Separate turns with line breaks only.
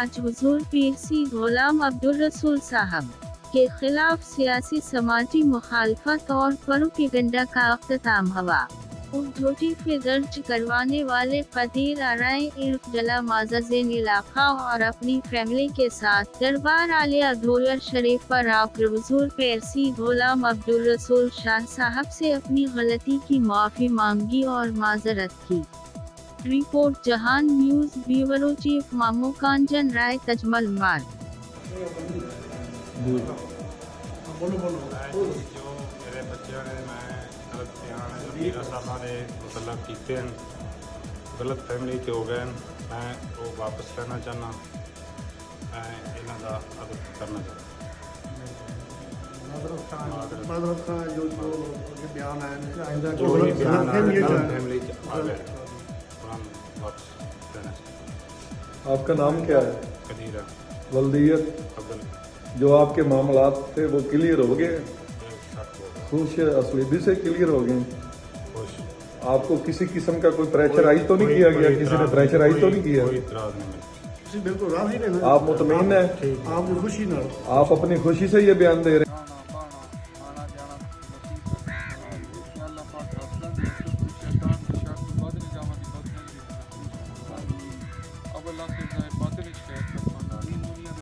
آج حضور پیر سی غلام عبدالرسول صاحب کے خلاف سیاسی سماجی مخالفت اور پروپیگنڈا کا اختتام ہوا۔ جھوٹی فی درج کروانے والے قدیر آرائے عرف ڈلا معززین علاقہ اور اپنی فیملی کے ساتھ دربار عالیہ دھولر شریف پر آ کر حضور پیر سی غلام عبدالرسول شاہ صاحب سے اپنی غلطی کی معافی مانگی اور معذرت کی۔ رپورٹ جہان نیوز بیورو چیف مامو کانجن رائے تجمل مار۔
جو میرے بچوں نے میں غلط پیرا صاحب نے مطلب کیتے ہیں غلط فیملی کے ہو گئے میں وہ واپس لینا چاہنا میں انہوں کا ادب کرنا چاہتا فیملی آ گئے واپس لینا چاہتا۔
آپ کا نام کیا ہے؟
قدیر
ولدیت
عبدال
جو آپ کے معاملات تھے وہ کلیئر ہو گئے؟
خوش
خوش اسلیبی سے کلیئر ہو گئے؟
خوش
آپ کو کسی قسم کا کوئی پریشرائز تو نہیں کیا گیا؟ کسی نے پریشرائز تو نہیں کیا؟
کوئی اعتراض نہیں ملا۔
بالکل راضی رہنا،
آپ مطمئن ہیں؟
آپ کی خوشی نہ
آپ اپنی خوشی سے یہ بیان دے رہے ہیں؟